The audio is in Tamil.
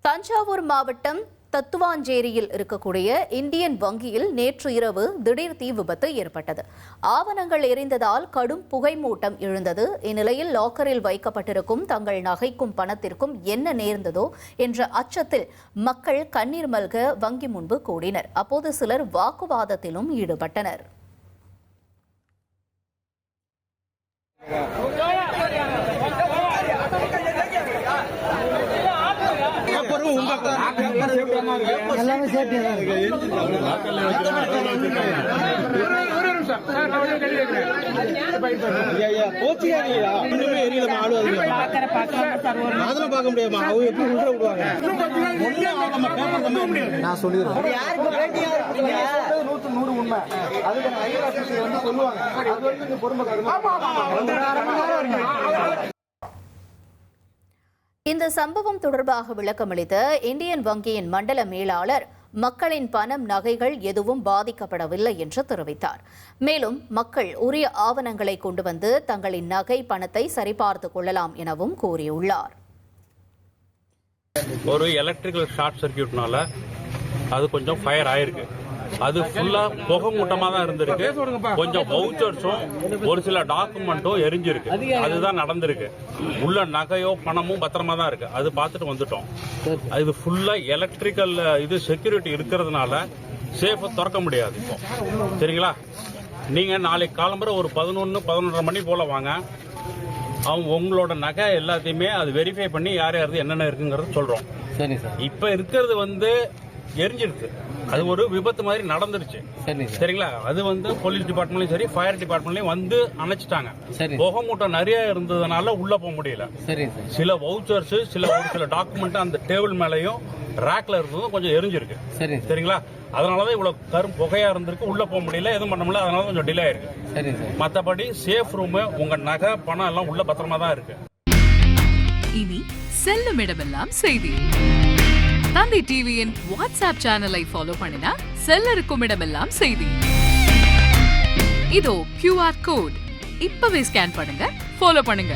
தஞ்சாவூர் மாவட்டம் தத்துவாஞ்சேரியில் இருக்கக்கூடிய இந்தியன் வங்கியில் நேற்று இரவு திடீர் தீ விபத்து ஏற்பட்டது. ஆவணங்கள் எரிந்ததால் கடும் புகை மூட்டம் எழுந்தது. இந்நிலையில் லாக்கரில் வைக்கப்பட்டிருக்கும் தங்கள் நகைக்கும் பணத்திற்கும் என்ன நேர்ந்ததோ என்ற அச்சத்தில் மக்கள் கண்ணீர் மல்க வங்கி முன்பு கூடினர். அப்போது சிலர் வாக்குவாதத்திலும் ஈடுபட்டனர். எல்லாமே சேஃப்டி தான் இருக்கு. ஒண்ணுமே எரியல அதெல்லாம் பார்க்க முடியாமா? அவங்க எப்படி உள்ள விடுவாங்க? நான் சொல்லிடுறேன். 100 உண்மை. அதுக்கு ஐஆர் ஆபீசர் வந்து சொல்லுவாங்க. அது வரைக்கும் பொறுமைக்காக இந்த சம்பவம் தொடர்பாக விளக்கமளித்த இந்தியன் வங்கியின் மண்டல மேலாளர், மக்களின் பணம், நகைகள் எதுவும் பாதிக்கப்படவில்லை என்று தெரிவித்தார். மேலும் மக்கள் உரிய ஆவணங்களை கொண்டு வந்து தங்களின் நகை, பணத்தை சரிபார்த்துக் கொள்ளலாம் எனவும் கூறியுள்ளார். ஒரு எலக்ட்ரிக்கல் ஷார்ட் சர்க்கியூட்னால அது கொஞ்சம் ஃபயர் ஆயிருக்கு. அது ஃபுல்லா புகை மூட்டமா தான் இருந்திருக்கு. கொஞ்சம் வவுச்சர்ஸும் ஒரு சில டாக்குமெண்ட்டும் எரிஞ்சிருக்கு. அதுதான் நடந்திருக்கு. உள்ள நகையோ பணமும் பத்திரமா தான் இருக்கு. அது பார்த்துட்டு வந்துட்டோம். இது ஃபுல்லா எலக்ட்ரிக்கல் இது செக்யூரிட்டி இருக்கிறதுனால சேஃபை திறக்க முடியாது. சரிங்களா? நீங்க நாளைக்கு காலம்பரை ஒரு 11-11:30 மணி போல வாங்க. அவங்க உங்களோட நகை எல்லாத்தையுமே அது வெரிஃபை பண்ணி யார் யாரு என்னென்ன இருக்குங்கிறது சொல்றோம். சரி சார். இப்ப இருக்கிறது வந்து எரிஞ்சிருக்கு. அது ஒரு விபத்து மாதிரி நடந்துருச்சு. சரிங்களா? அது வந்து போலீஸ் டிபார்ட்மெண்ட்லயும் சரி, ஃபயர் டிபார்ட்மெண்ட்லயும் வந்து அணைச்சிட்டாங்க. புகை மூட்டம் நிறைய இருந்ததுனால உள்ள போக முடியல. சில வவுச்சர்ஸ், ஒரு சில டாக்குமெண்ட் அந்த டேபிள் மேலையும் ரேக்ல இருந்ததும் கொஞ்சம் எரிஞ்சிருக்கு. சரிங்களா? அதனாலதான் இவ்வளவு கரும் புகையா இருந்திருக்கு. உள்ள போக முடியல, எதுவும் பண்ண முடியல. அதனால கொஞ்சம் டிலே ஆயிருக்கு. மத்தபடி சேஃப் ரூம், உங்க நகை, பணம் எல்லாம் உள்ள பத்திரமா தான் இருக்கு. இனி செல்லும் இடமெல்லாம் செய்தி. தந்தி டிவியின் வாட்ஸ்அப் சேனலை ஃபாலோ பண்ணினா செல்ல இருக்கும் இடமெல்லாம் செய்தி. இதோ QR கோட் இப்பவே ஸ்கேன் பண்ணுங்க, ஃபாலோ பண்ணுங்க.